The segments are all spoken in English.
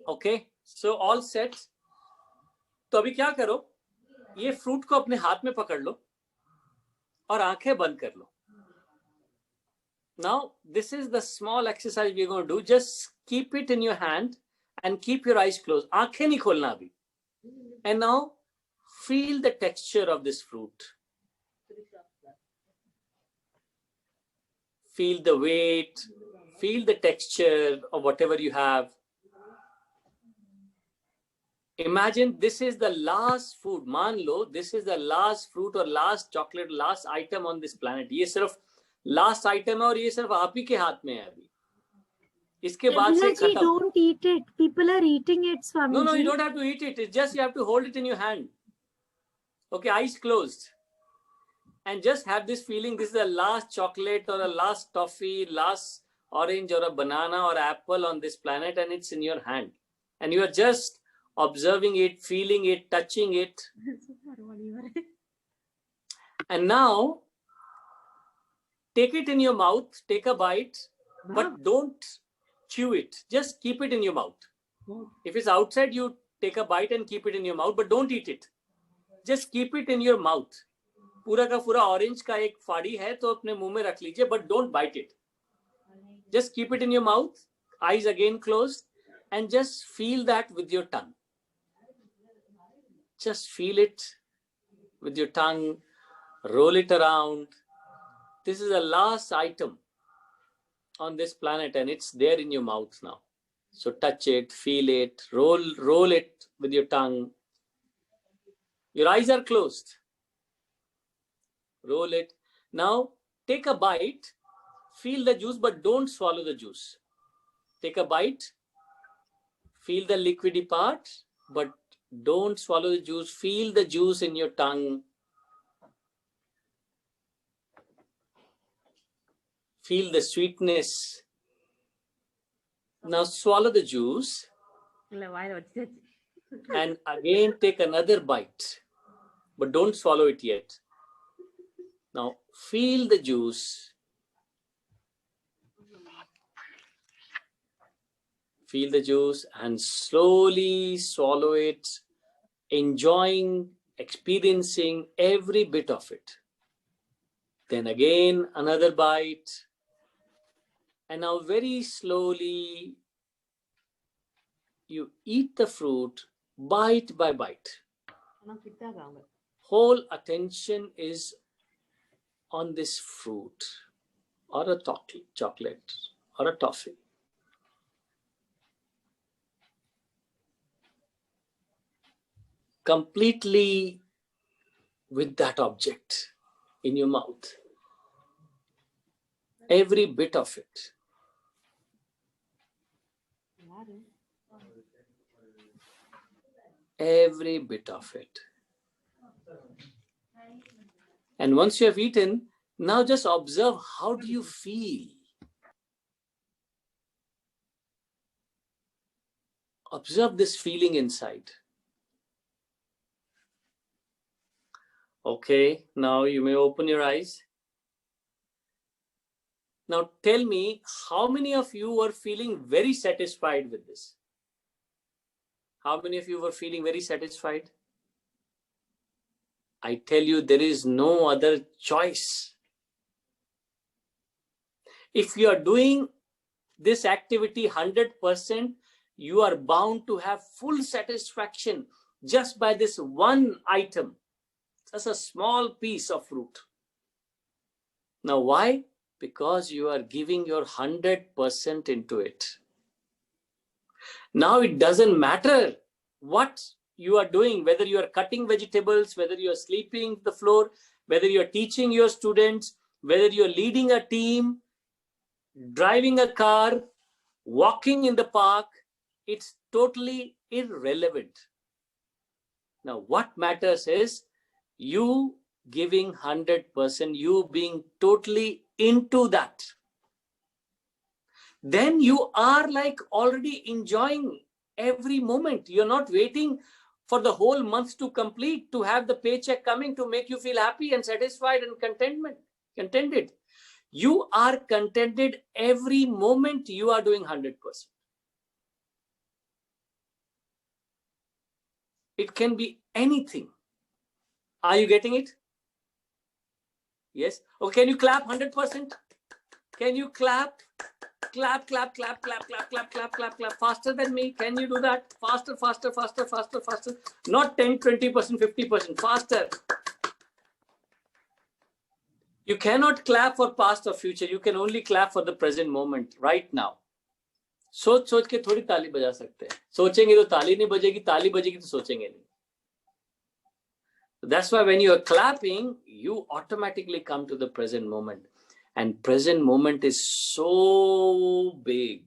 Okay, so all set. तो अभी क्या करो, ये फ्रूट को अपने हाथ में पकड़ लो और आंखें बंद कर लो। Now, this is the small exercise we're going to do. Just keep it in your hand and keep your eyes closed. आंखें नहीं खोलना अभी. And now, feel the texture of this fruit. Feel the weight. Feel the texture of whatever you have. Imagine this is the last food. मान लो this is the last fruit or last chocolate, last item on this planet. ये सिर्फ last item है और ये सिर्फ आप ही के हाथ में है अभी. इसके बाद से खत्म. Don't eat it. People are eating it, Swamiji. No, you don't have to eat it. It's just you have to hold it in your hand. Okay, eyes closed. And just have this feeling, this is the last chocolate or the last toffee, last orange or a banana or apple on this planet, and it's in your hand. And you are just observing it, feeling it, touching it. And now, take it in your mouth, take a bite, but don't chew it. Just keep it in your mouth. If it's outside, you take a bite and keep it in your mouth, but don't eat it. Just keep it in your mouth. पूरा का पूरा orange का एक फाड़ी है तो अपने मुंह में रख लीजिए, but don't bite it. Just keep it in your mouth, eyes again closed, and just feel that with your tongue. Just feel it with your tongue, roll it around. This is the last item on this planet and it's there in your mouth now. So touch it, feel it, roll it with your tongue. Your eyes are closed. Roll it. Now take a bite, feel the juice, but don't swallow the juice. Take a bite, feel the liquidy part, but don't swallow the juice. Feel the juice in your tongue. Feel the sweetness. Now swallow the juice. And again take another bite, but don't swallow it yet. Now feel the juice. Feel the juice and slowly swallow it, enjoying, experiencing every bit of it. Then again another bite. And now very slowly you eat the fruit bite by bite. Whole attention is on this fruit or a chocolate or a toffee. Completely with that object in your mouth. Every bit of it. Every bit of it. And once you have eaten, now just observe, how do you feel? Observe this feeling inside. Okay, now you may open your eyes. Now tell me, how many of you were feeling very satisfied with this? How many of you were feeling very satisfied? I tell you, there is no other choice. If you are doing this activity 100%, you are bound to have full satisfaction just by this one item. Just a small piece of fruit. Now why? Because you are giving your 100% into it. Now it doesn't matter what you are doing, whether you are cutting vegetables, whether you are sweeping the floor, whether you are teaching your students, whether you are leading a team, driving a car, walking in the park, it's totally irrelevant. Now what matters is you giving 100%, you being totally into that. Then you are like already enjoying every moment. You're not waiting for the whole month to complete, to have the paycheck coming to make you feel happy and satisfied and contented. You are contented every moment you are doing 100%. It can be anything. Are you getting it? Yes. Okay, can you clap 100%? Can you clap? Clap, clap, clap, clap, clap, clap, clap, clap, clap. Faster than me. Can you do that? Faster, faster, faster, faster, faster. Not 10, 20%, 50%. Faster. You cannot clap for past or future. You can only clap for the present moment, right now. सोच सोच के थोड़ी ताली बजा सकते हैं. सोचेंगे तो ताली नहीं बजेगी, ताली बजेगी तो सोचेंगे नहीं. That's why when you are clapping, you automatically come to the present moment. And present moment is so big.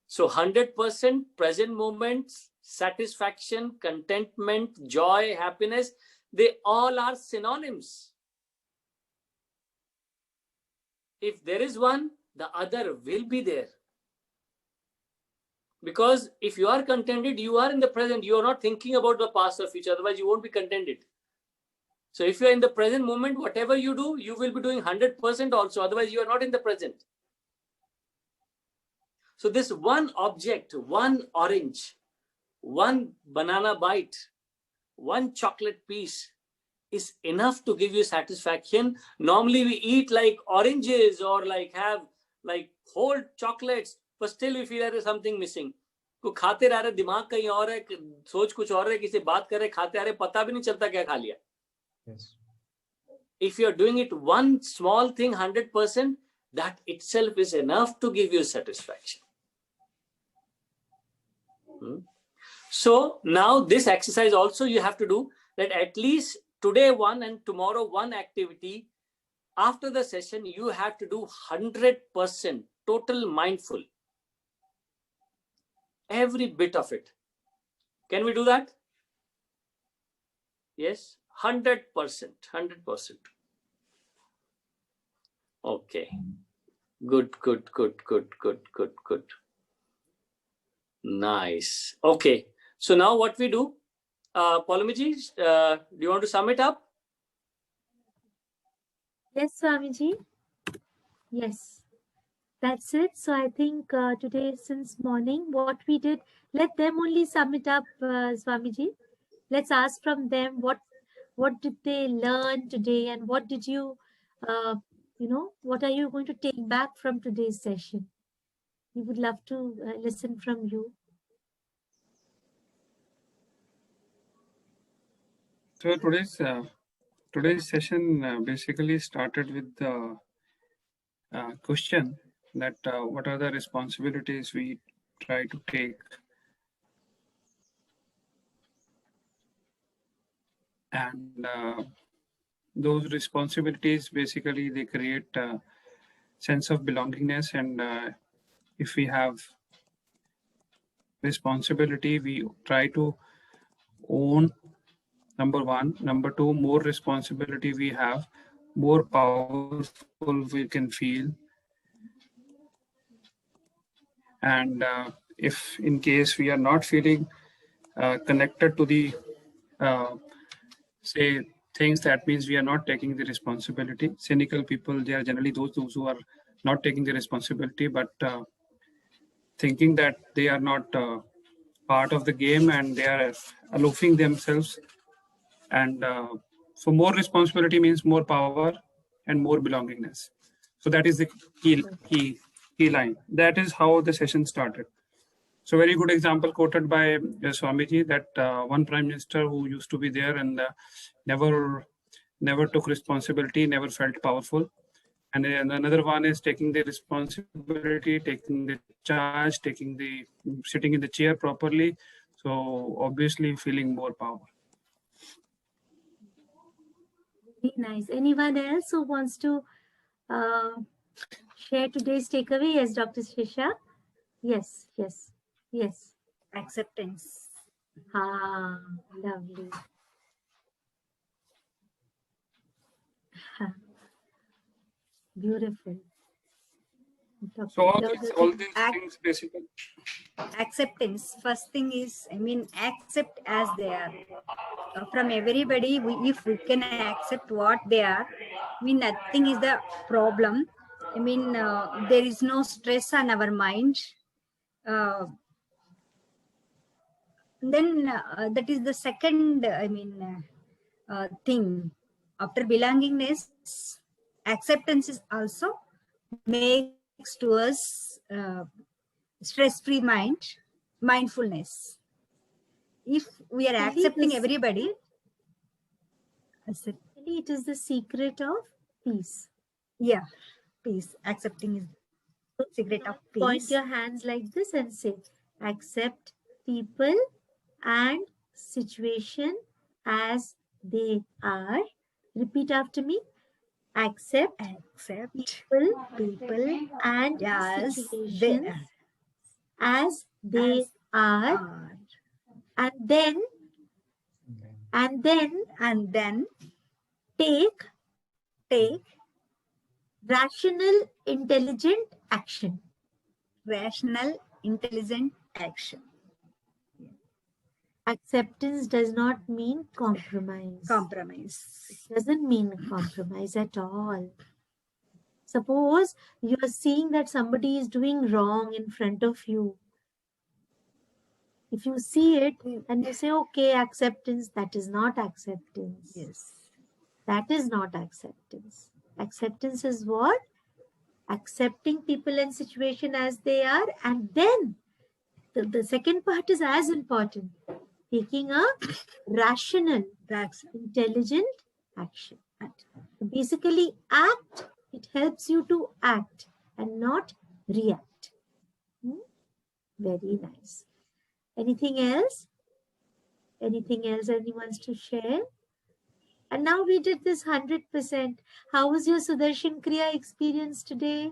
So 100% present moments, satisfaction, contentment, joy, happiness, they all are synonyms. If there is one, the other will be there. Because if you are contented, you are in the present. You are not thinking about the past or future. Otherwise, you won't be contented. So if you are in the present moment, whatever you do, you will be doing 100% also. Otherwise, you are not in the present. So this one object, one orange, one banana bite, one chocolate piece is enough to give you satisfaction. Normally we eat like oranges or like have like whole chocolates, but still we feel there is something missing. को खाते रह रहे, दिमाग कहीं और है, सोच कुछ और है, किसी बात कर रहे, खाते आ रहे, पता भी नहीं चलता क्या खा लिया. Yes. If you are doing it one small thing 100%, that itself is enough to give you satisfaction. So now this exercise also you have to do, that at least today one and tomorrow one activity. After the session, you have to do 100% total mindful. Every bit of it. Can we do that? Yes, 100%, 100%. Okay. Good. Nice. Okay. So now what we do, Poulami-ji, do you want to sum it up? Yes, Swamiji. Yes, that's it. So I think today, since morning, what we did, let them only sum it up, Swamiji. Let's ask from them what did they learn today, and what did you, what are you going to take back from today's session? We would love to listen from you. So today's session basically started with the question that what are the responsibilities we try to take, and those responsibilities basically they create a sense of belongingness, and if we have responsibility, we try to own. Number one. Number two, more responsibility we have, more powerful we can feel. And if in case we are not feeling connected to the, say, things, that means we are not taking the responsibility. Cynical people, they are generally those who are not taking the responsibility, but thinking that they are not part of the game and they are aloofing themselves. And so more responsibility means more power and more belongingness. So that is the key line. That is how the session started. So very good example quoted by Swamiji, that one prime minister who used to be there and never took responsibility, never felt powerful. And another one is taking the responsibility, taking the charge, sitting in the chair properly. So obviously feeling more power. Very nice. Anyone else who wants to share today's takeaway? Yes, Dr. Shisha. Yes. Acceptance. Lovely. Beautiful. So all these things basically. Acceptance. First thing is, accept as they are. From everybody, if we can accept what they are, nothing is the problem. There is no stress on our mind. Then that is the second, thing. After belongingness, acceptance is also makes to us stress-free mind, mindfulness. If we are Really, accepting this- everybody, Really, it is the secret of peace. yeah, peace. Accepting is the secret of Point peace. your hands like this and say, accept people and situation as they are. Repeat after me. Accept Accept people people and as they situations are. as they As are. are. And then And then take take rational, intelligent action. rational, intelligent action. Acceptance does not mean compromise. Compromise. It doesn't mean compromise at all. Suppose you are seeing that somebody is doing wrong in front of you. If you see it and you say, okay, acceptance, that is not acceptance. Yes. That is not acceptance. Acceptance is what? Accepting people and situation as they are. And then the second part is as important. Taking a rational, That's intelligent action. Basically, act, it helps you to act and not react. Very nice. Anything else? Anything else anyone wants to share? And now we did this 100%. How was your Sudarshan Kriya experience today?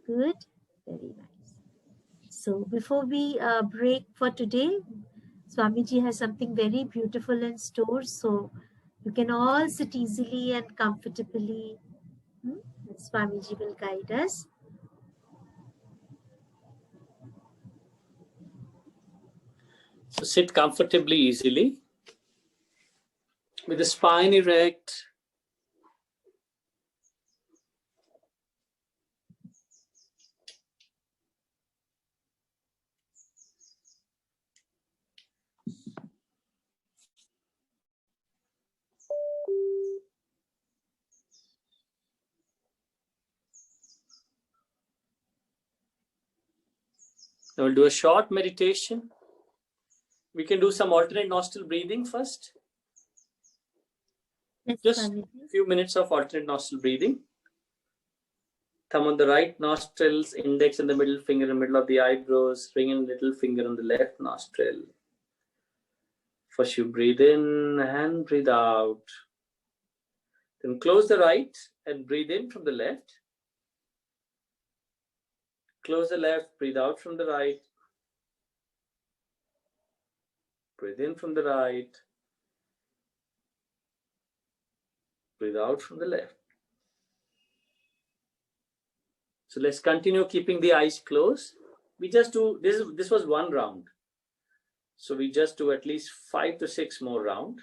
Good. Very nice. So before we break for today, Swamiji has something very beautiful in store. So you can all sit easily and comfortably. And Swamiji will guide us. So sit comfortably, easily, with the spine erect. Now we'll do a short meditation. We can do some alternate nostril breathing first. Yes, Just Swamiji. a few minutes of alternate nostril breathing. Thumb on the right nostrils, index and the middle finger in the middle of the eyebrows, ring and little finger on the left nostril. First you breathe in and breathe out. Then close the right and breathe in from the left. Close the left, breathe out from the right. Breathe in from the right. Breathe out from the left. So let's continue keeping the eyes closed. We just do, this was one round. So we just do at least 5 to 6 more rounds.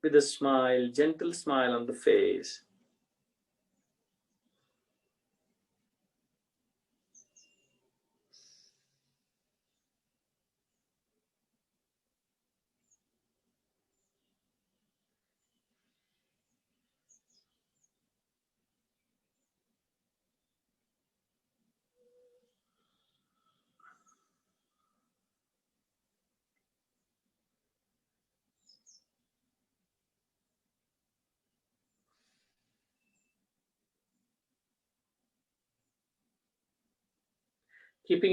With a smile, gentle smile on the face. Keeping it